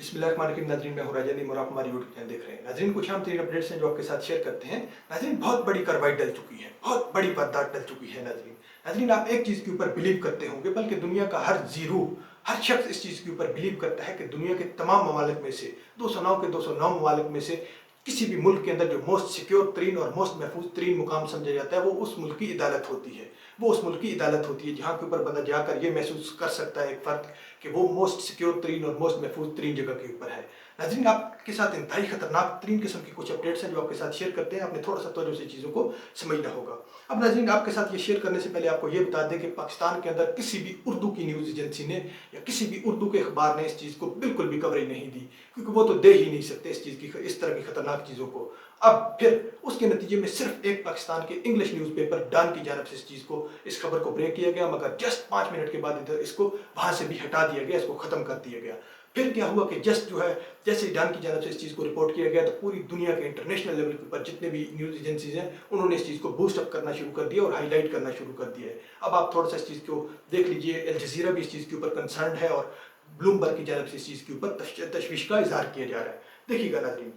बिस्मिल्लाहिर्रहमानिर्रहीम। नाज़रीन, मैं हूं राजा नईम और आप हमारी यूट्यूब चैनल देख रहे हैं। नाज़रीन, कुछ अहम तरीन अपडेट्स हैं जो आपके साथ शेयर करते हैं। नाज़रीन, बहुत बड़ी कार्रवाई डल चुकी है, बहुत बड़ी वारदात डल चुकी है। नाज़रीन, आप एक चीज़ के ऊपर बिलीव करते होंगे, बल्कि दुनिया का हर शख्स इस चीज़ के ऊपर बिलीव करता है कि दुनिया के तमाम ममालिक में से 209 के 209 ममालिक में से किसी भी मुल्क के अंदर जो मोस्ट सिक्योर तरीन और मोस्ट महफूज तरीन मुकाम समझा जाता है वो उस मुल्क की अदालत होती है। वो उस मुल्क की अदालत होती है जहाँ के ऊपर बंदा जाकर ये महसूस कर सकता है एक फ़र्द कि वो मोस्ट सिक्योर तरीन और मोस्ट महफूज तरीन जगह के ऊपर है। नाज़रीन, आपके साथ इंतहाई खतरनाक तरीन किस्म की कुछ अपडेट्स हैं जो आपके साथ शेयर करते हैं। आपने थोड़ा सा तवज्जो से चीज़ों को समझना होगा। अब नाज़रीन, आपके साथ ये शेयर करने से पहले आपको ये बता दें कि पाकिस्तान के अंदर किसी भी उर्दू की न्यूज़ एजेंसी ने या किसी भी उर्दू के अखबार ने इस चीज़ को बिल्कुल भी कवरेज नहीं दी, क्योंकि वो तो दे ही नहीं सकते इस तरह की खतरनाक चीज़ों को। अब फिर उसके नतीजे में सिर्फ एक पाकिस्तान के इंग्लिश न्यूज़पेपर डॉन की जानब से इस खबर को ब्रेक किया गया, मगर जस्ट 5 मिनट के बाद इधर इसको वहां से भी हटा दिया गया, इसको खत्म कर दिया गया। फिर क्या हुआ कि जैसे डॉन की जानब से इस चीज़ को रिपोर्ट किया गया तो पूरी दुनिया के इंटरनेशनल लेवल के ऊपर जितने भी न्यूज़ एजेंसीज हैं उन्होंने इस चीज़ को बूस्ट अप करना शुरू कर दिया और हाईलाइट करना शुरू कर दिया है। अब आप थोड़ा सा इस चीज़ को देख लीजिए, अल जज़ीरा भी इस चीज़ के ऊपर कंसर्न है और ब्लूमबर्ग की जानब से इस चीज़ के ऊपर तशवीश का इजहार किया जा रहा है। देखिएगा नाज़रीन,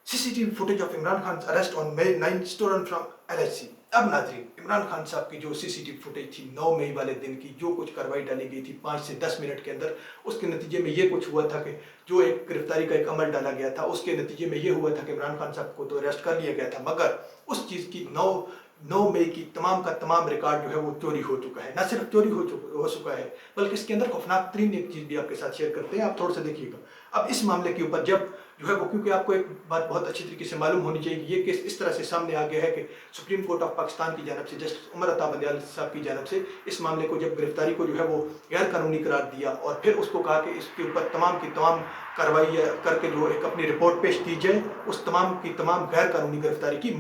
CCTV footage of Imran Khan's arrest on May 9 stolen from LHC। अब नाज़रीन, इमरान खान साहब की जो CCTV फुटेज थी 9 मई वाले दिन की, जो कुछ कार्रवाई डाली गई थी 5 से 10 मिनट के अंदर, उसके नतीजे में ये कुछ हुआ था कि जो एक गिरफ्तारी का एक अमल डाला गया था, उसके नतीजे में ये हुआ था कि इमरान खान साहब को तो अरेस्ट कर लिया गया था, मगर उस चीज़ की 9 मई की तमाम का तमाम रिकॉर्ड जो है वो चोरी हो चुका है। ना सिर्फ चोरी हो चुका है, बल्कि इसके अंदर खौफनाक तरीन एक चीज़ भी आपके साथ शेयर करते हैं। आप थोड़ा सा देखिएगा। अब इस मामले के ऊपर जब जो है वो, क्योंकि आपको एक बात बहुत अच्छी तरीके से मालूम होनी चाहिए कि ये केस इस तरह से सामने आ गया है कि सुप्रीम कोर्ट ऑफ पाकिस्तान की जानब से जस्टिस उमर अता बंदयाल साहब की जानब से इस मामले को, जब गिरफ्तारी को जो है वो गैर कानूनी करार दिया और फिर उसको कहा कि इसके ऊपर तमाम की तमाम कार्रवाई करके जो एक अपनी रिपोर्ट पेश की जाए, उस तमाम की तमाम गैर कानूनी गिरफ्तारी की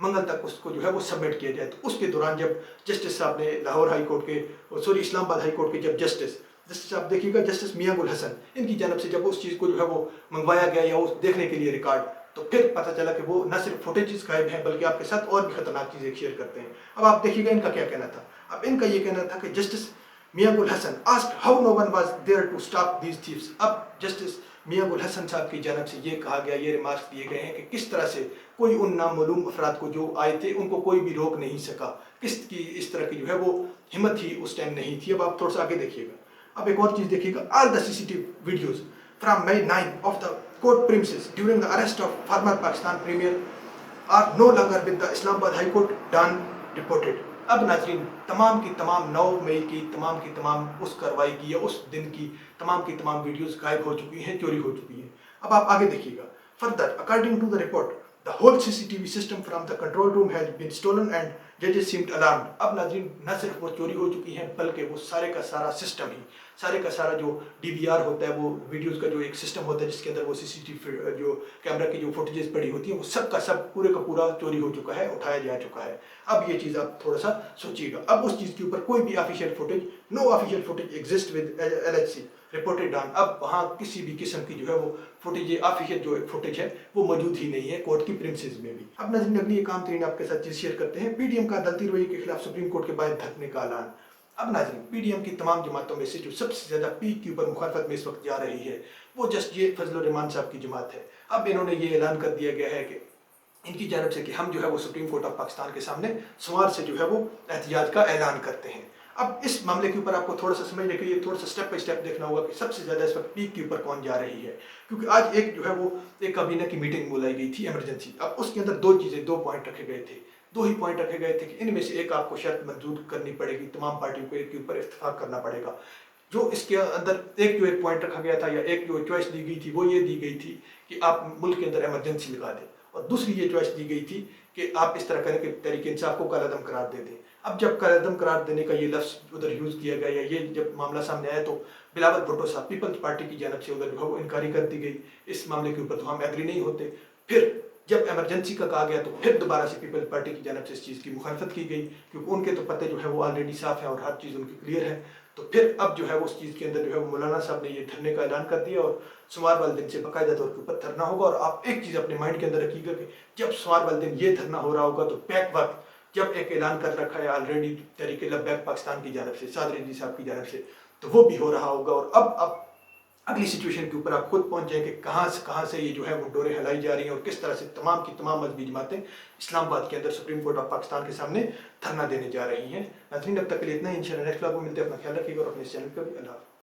मंगल तक उसको जो है वो सबमिट किया जाए। तो उसके दौरान जब जस्टिस साहब ने लाहौर हाई कोर्ट के इस्लामाबाद हाई कोर्ट के जब जस्टिस आप देखिएगा, जस्टिस मियां गुल हसन, इनकी जानब से जब उस चीज़ को जो है वो मंगवाया गया या उस देखने के लिए रिकॉर्ड, तो फिर पता चला कि वो न सिर्फ फुटेजेस गायब हैं बल्कि आपके साथ और भी खतरनाक चीज़ें शेयर करते हैं। अब आप देखिएगा इनका क्या कहना था। अब इनका ये कहना था कि justice Mian Gul Hassan asked how no one was there to stop these thieves. अब जस्टिस मियां गुल हसन साहब की जानब से ये कहा गया, ये रिमार्क्स दिए गए हैं कि किस तरह से कोई उन नामालूम अफराद को जो आए थे उनको कोई भी रोक नहीं सका, किस इस तरह की जो है वो हिम्मत ही उस टाइम नहीं थी। अब आप थोड़ा सा आगे देखिएगा। अब एक और चीज़ देखिएगा, all the CCTV videos from May 9 of the court premises during the arrest of former Pakistan premier are no longer with the Islamabad high court Dawn reported. अब नाजरीन, तमाम की तमाम 9 मई की तमाम उस कार्रवाई की या उस दिन की तमाम वीडियोस गायब हो चुकी हैं, चोरी हो चुकी हैं। अब आप आगे देखिएगा। Further, according to the report, the whole CCTV system from the control room has been stolen and जजेस सीम्ड अलार्म्ड। अब नाजरीन, न सिर्फ वो चोरी हो चुकी हैं बल्कि वो सारे का सारा सिस्टम ही, सारे का सारा जो DVR होता है, वो वीडियोस का जो एक सिस्टम होता है जिसके अंदर वो CCTV जो कैमरा की जो फुटेजेस पड़ी होती है, वो सब का सब पूरे का पूरा चोरी हो चुका है, उठाया जा चुका है। अब ये चीज़ आप थोड़ा सा सोचिएगा। अब उस चीज़ के ऊपर कोई भी official footage, no official footage exist with LHC reported Dawn. अब वहाँ किसी भी किस्म की जो है वो फुटेज, ऑफिशियल जो एक फुटेज है वो मौजूद ही नहीं है कोर्ट की प्रीमिसेस में भी। अब नजर अगली एक आम तरीन आपके साथ चीज़ शेयर करते हैं। PDM का अदालती रवैये के खिलाफ सुप्रीम कोर्ट के बाहर धरने का ऐलान। अब नाज़रीन, PDM की तमाम जमातों में से जो सबसे ज़्यादा पीक के ऊपर मुखालफत में इस वक्त जा रही है वो जस्ट ये फजल रहमान साहब की जमात है। अब इन्होंने ये ऐलान कर दिया गया है कि इनकी जानब से कि हम जो है वो सुप्रीम कोर्ट ऑफ पाकिस्तान के सामने सोमवार से जो है वो एहतिजाज का ऐलान करते हैं। अब इस मामले के ऊपर आपको थोड़ा सा समझने के लिए थोड़ा सा स्टेप बाय स्टेप देखना होगा कि सबसे ज़्यादा इस वक्त पीक के ऊपर कौन जा रही है, क्योंकि आज एक जो है वो एक काबीना की मीटिंग बुलाई गई थी इमरजेंसी। अब उसके अंदर दो पॉइंट रखे गए थे, दो ही पॉइंट रखे गए थे कि इनमें से एक आपको शर्त मंजूर करनी पड़ेगी, तमाम पार्टियों को एक के ऊपर इत्तेफाक करना पड़ेगा। जो इसके अंदर एक पॉइंट रखा गया था या एक जो चॉइस दी गई थी वो ये दी गई थी कि आप मुल्क के अंदर इमरजेंसी लगा दें, और दूसरी ये चॉइस दी गई थी कि आप इस तरह करने के तरीके इंसाफ को कालादम करार दे दें। अब जब कालादम करार देने का ये लफ्ज़ उधर यूज़ किया गया या ये जब मामला सामने आया तो बिलावल भुट्टो साहब पीपल्स पार्टी की जानब से उधर जो है वो इनकारी कर दी गई, इस मामले के ऊपर तो हम एग्री नहीं होते। फिर जब एमरजेंसी का कहा गया तो फिर दोबारा से पीपल्स पार्टी की जानब से इस चीज़ की मुखालफत की गई, क्योंकि उनके तो पते जो है वो ऑलरेडी साफ है और हर चीज़ उनकी क्लियर है। तो फिर अब जो है उस चीज़ के अंदर जो है मौलाना साहब ने ये धरने का ऐलान कर दिया और सोमवार वाले दिन से बाकायदा तौर के ऊपर धरना होगा। और आप एक चीज़ अपने माइंड के अंदर रखिएगा कि जब सोमवार वाले दिन ये धरना हो रहा होगा तो बैक वक्त जब एक ऐलान कर रखा है ऑलरेडी तहरीक लब्बैक पाकिस्तान की जानब से, साद रिजवी साहब की जानब से, तो वो भी हो रहा होगा। और अब अगली सिचुएशन के ऊपर आप खुद पहुंच जाएं कि कहाँ से ये जो है वो डोरें हिलाई जा रही हैं और किस तरह से तमाम की तमाम मजहबी जमातें इस्लामाबाद के अंदर सुप्रीम कोर्ट ऑफ पाकिस्तान के सामने धरना देने जा रही हैं। नाज़रीन अब तक के लिए इतना ही, इंशाल्लाह नेक्स्ट व्लॉग में मिलते हैं। अपना ख्याल रखिएगा और अपने इस चैनल पर भी अल्लाह।